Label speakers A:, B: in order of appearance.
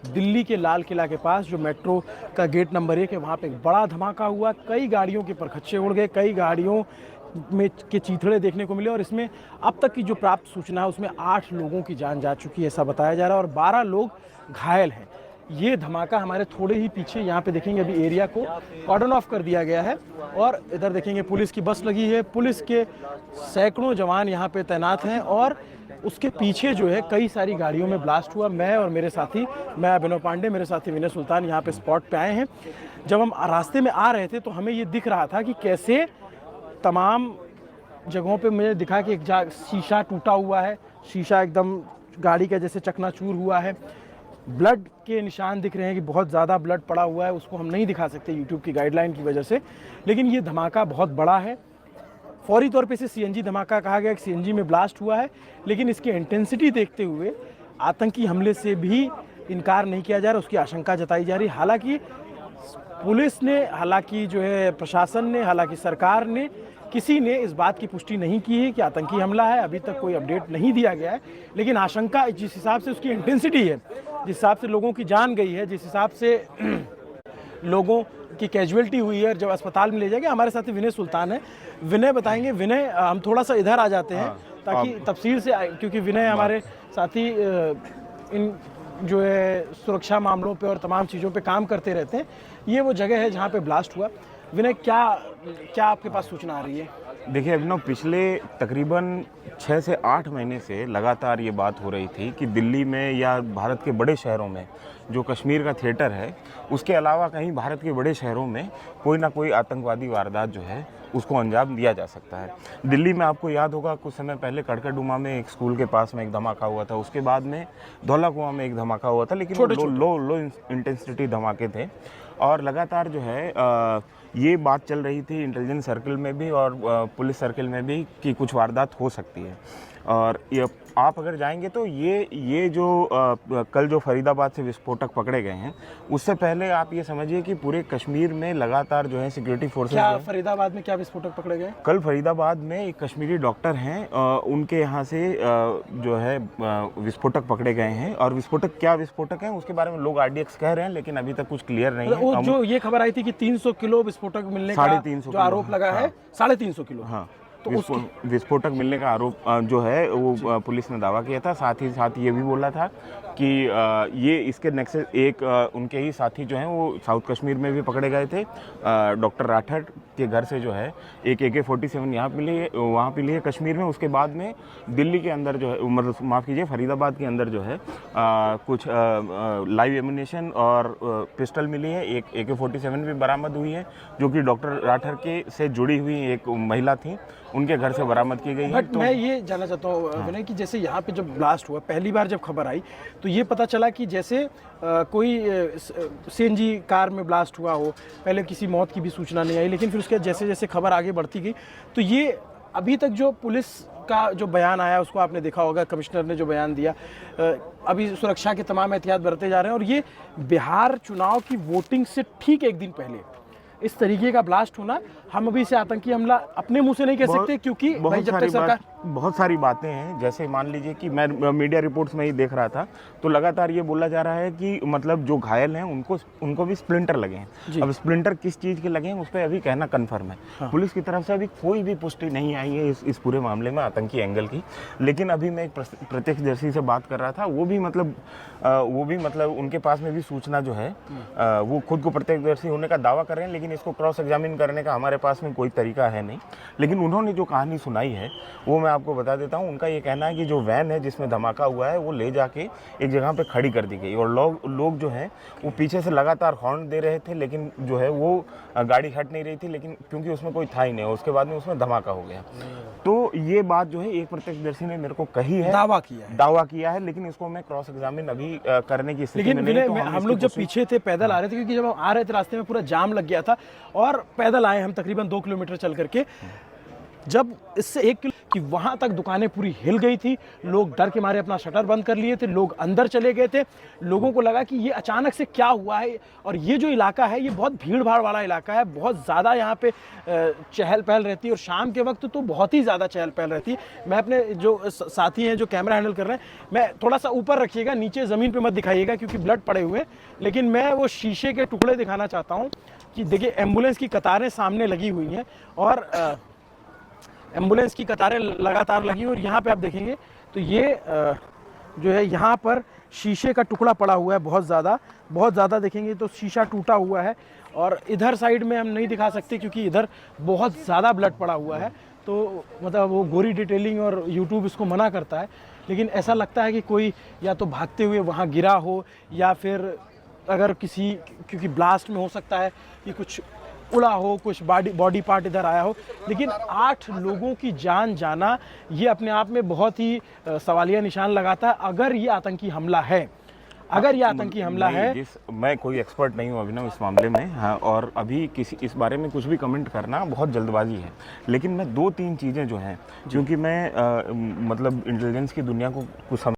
A: दिल्ली के लाल किला के पास जो मेट्रो का गेट नंबर 1 है, वहाँ पे एक बड़ा धमाका हुआ। कई गाड़ियों के परखच्चे उड़ गए, कई गाड़ियों में के चीथड़े देखने को मिले और इसमें अब तक की जो प्राप्त सूचना है उसमें 8 लोगों की जान जा चुकी है, ऐसा बताया जा रहा है और 12 लोग घायल हैं। ये धमाका हमारे थोड़े ही पीछे यहाँ पे देखेंगे, अभी एरिया को कॉर्डन ऑफ कर दिया गया है और इधर देखेंगे पुलिस की बस लगी है, पुलिस के सैकड़ों जवान यहाँ पे तैनात हैं और उसके पीछे जो है कई सारी गाड़ियों में ब्लास्ट हुआ। मैं और मेरे साथी, मैं अभिनव पांडे, मेरे साथी विनय सुल्तान यहाँ पे स्पॉट पे आए हैं। जब हम रास्ते में आ रहे थे तो हमें ये दिख रहा था कि कैसे तमाम जगहों पे मुझे दिखा कि एक शीशा टूटा हुआ है, शीशा एकदम गाड़ी का जैसे चकनाचूर हुआ है, ब्लड के निशान दिख रहे हैं कि बहुत ज़्यादा ब्लड पड़ा हुआ है। उसको हम नहीं दिखा सकते यूट्यूब की गाइडलाइन की वजह से, लेकिन ये धमाका बहुत बड़ा है। फौरी तौर पे इसे सीएनजी धमाका कहा गया, सीएनजी में ब्लास्ट हुआ है, लेकिन इसकी इंटेंसिटी देखते हुए आतंकी हमले से भी इनकार नहीं किया जा रहा, उसकी आशंका जताई जा रही। हालांकि पुलिस ने, हालांकि जो है प्रशासन ने, हालांकि सरकार ने, किसी ने इस बात की पुष्टि नहीं की है कि आतंकी हमला है। अभी तक कोई अपडेट नहीं दिया गया है, लेकिन आशंका जिस हिसाब से उसकी इंटेंसिटी है, जिस हिसाब से लोगों की जान गई है, जिस हिसाब से लोगों की कैजुअलिटी हुई है, जब अस्पताल में ले जाएंगे। हमारे साथ विनय सुल्तान है, विनय बताएंगे। विनय, हम थोड़ा सा इधर आ जाते हैं ताकि तफसील से, क्योंकि विनय हमारे साथी इन जो है सुरक्षा मामलों पे और तमाम चीज़ों पे काम करते रहते हैं। ये वो जगह है जहाँ पे ब्लास्ट हुआ। विनय, क्या आपके पास सूचना आ रही है?
B: देखिए अभिनव, पिछले तकरीबन 6 से 8 महीने से लगातार ये बात हो रही थी कि दिल्ली में या भारत के बड़े शहरों में जो कश्मीर का थिएटर है, उसके अलावा कहीं भारत के बड़े शहरों में कोई ना कोई आतंकवादी वारदात जो है उसको अंजाम दिया जा सकता है। दिल्ली में आपको याद होगा कुछ समय पहले कड़कड़डुमा में एक स्कूल के पास में एक धमाका हुआ था, उसके बाद में धौला कुआं में एक धमाका हुआ था, लेकिन लो इंटेंसिटी धमाके थे और लगातार जो है ये बात चल रही थी इंटेलिजेंस सर्कल में भी और पुलिस सर्कल में भी कि कुछ वारदात हो सकती है। और ये आप अगर जाएंगे तो ये जो कल जो फरीदाबाद से विस्फोटक पकड़े गए हैं, उससे पहले आप ये समझिए कि पूरे कश्मीर में लगातार जो है सिक्योरिटी फोर्सेस।
A: क्या फरीदाबाद में क्या विस्फोटक पकड़े गए?
B: कल फरीदाबाद में एक कश्मीरी डॉक्टर हैं, उनके यहाँ से जो है विस्फोटक पकड़े गए हैं और विस्फोटक क्या विस्फोटक हैं उसके बारे में लोग आरडीएक्स कह रहे हैं, लेकिन अभी तक कुछ क्लियर नहीं है।
A: जो ये खबर आई थी कि 300 किलो विस्फोटक मिलने का जो आरोप लगा है, 350 किलो।
B: हाँ, तो विस्फोटक मिलने का आरोप जो है वो पुलिस ने दावा किया था। साथ ही साथ ये भी बोला था कि ये इसके नेक्सस एक उनके ही साथी जो हैं वो साउथ कश्मीर में भी पकड़े गए थे। डॉक्टर राठौड़ के घर से जो है एक AK-47 यहाँ मिली है, वहाँ पे लिए कश्मीर में। उसके बाद में दिल्ली के अंदर जो है, मतलब माफ़ कीजिए फरीदाबाद के अंदर जो है कुछ लाइव एम्यूनेशन और पिस्टल मिली है। एक AK-47 भी बरामद हुई है जो कि डॉक्टर राठौड़ के से जुड़ी हुई एक महिला थी, उनके घर से बरामद की गई है।
A: बट मैं ये जानना चाहता हूँ विनय कि जैसे यहाँ पे जब ब्लास्ट हुआ, पहली बार जब खबर आई तो ये पता चला कि जैसे कोई सीएनजी कार में ब्लास्ट हुआ हो, पहले किसी मौत की भी सूचना नहीं आई, लेकिन फिर उसके जैसे जैसे खबर आगे बढ़ती गई तो ये अभी तक जो पुलिस का जो बयान आया उसको आपने देखा होगा, कमिश्नर ने जो बयान दिया, अभी सुरक्षा के तमाम एहतियात बरते जा रहे हैं और ये बिहार चुनाव की वोटिंग से ठीक एक दिन पहले इस तरीके का ब्लास्ट होना, हम अभी से आतंकी हमला अपने मुंह से नहीं कह सकते, क्योंकि भाई जब तक सरकार
B: बहुत सारी बातें हैं। जैसे मान लीजिए कि मैं मीडिया रिपोर्ट्स में ही देख रहा था तो लगातार ये बोला जा रहा है कि मतलब जो घायल हैं उनको भी स्प्लिंटर लगे हैं। अब स्प्लिंटर किस चीज़ के लगे हैं उस पर अभी कहना कन्फर्म है। हाँ। पुलिस की तरफ से अभी कोई भी पुष्टि नहीं आई है इस पूरे मामले में आतंकी एंगल की, लेकिन अभी मैं एक प्रत्यक्षदर्शी से बात कर रहा था, वो भी मतलब उनके पास में भी सूचना जो है वो खुद को प्रत्यक्षदर्शी होने का दावा कर रहे हैं, लेकिन इसको क्रॉस एग्जामिन करने का हमारे पास में कोई तरीका है नहीं। लेकिन उन्होंने जो कहानी सुनाई है वो मैं आपको बता देता हूँ। उनका ये कहना है कि जो वैन है जिसमें धमाका हुआ है वो ले जाके एक जगह पे खड़ी कर दी गई और लोग जो है वो पीछे से लगातार हॉर्न दे रहे थे, लेकिन जो है वो गाड़ी हट नहीं रही थी, लेकिन क्योंकि उसमें कोई था ही नहीं। उसके बाद में उसमें धमाका हो गया। तो ये बात जो है एक प्रत्यक्षदर्शी ने मेरे को कही है, दावा किया है, लेकिन इसको मैं क्रॉस एग्जामिन अभी करने की स्थिति में नहीं।
A: तो हम लोग जब पीछे थे पैदल आ रहे थे, क्योंकि जब हम आ रहे थे रास्ते में पूरा जाम लग गया था और पैदल आए हम तकरीबन 2 किलोमीटर चल करके। जब इससे 1 किलो कि वहाँ तक दुकानें पूरी हिल गई थी, लोग डर के मारे अपना शटर बंद कर लिए थे, लोग अंदर चले गए थे। लोगों को लगा कि ये अचानक से क्या हुआ है। और ये जो इलाका है ये बहुत भीड़ भाड़ वाला इलाका है, बहुत ज़्यादा यहाँ पे चहल पहल रहती है और शाम के वक्त तो बहुत ही ज़्यादा चहल पहल रहती है। मैं अपने जो साथी हैं जो कैमरा हैंडल कर रहे हैं, मैं थोड़ा सा ऊपर रखिएगा, नीचे ज़मीन पे मत दिखाइएगा क्योंकि ब्लड पड़े हुए हैं, लेकिन मैं वो शीशे के टुकड़े दिखाना चाहता हूँ कि देखिए एम्बुलेंस की कतारें सामने लगी हुई हैं और एम्बुलेंस की कतारें लगातार लगी और यहाँ पे आप देखेंगे तो ये जो है यहाँ पर शीशे का टुकड़ा पड़ा हुआ है, बहुत ज़्यादा देखेंगे तो शीशा टूटा हुआ है। और इधर साइड में हम नहीं दिखा सकते क्योंकि इधर बहुत ज़्यादा ब्लड पड़ा हुआ है, तो मतलब वो गोरी डिटेलिंग और यूट्यूब इसको मना करता है। लेकिन ऐसा लगता है कि कोई या तो भागते हुए वहाँ गिरा हो या फिर अगर किसी, क्योंकि ब्लास्ट में हो सकता है कि कुछ उड़ा हो, कुछ बॉडी पार्ट इधर आया हो। लेकिन 8 लोगों की जान जाना ये अपने आप में बहुत ही सवालिया निशान लगाता है। अगर ये आतंकी हमला है, अगर ये आतंकी हमला है,
B: मैं कोई एक्सपर्ट नहीं हूँ अभिनव इस मामले में, हाँ, और अभी किसी इस बारे में कुछ भी कमेंट करना बहुत जल्दबाजी है। लेकिन मैं 2-3 चीज़ें जो हैं, क्योंकि मैं मतलब इंटेलिजेंस की दुनिया को कुछ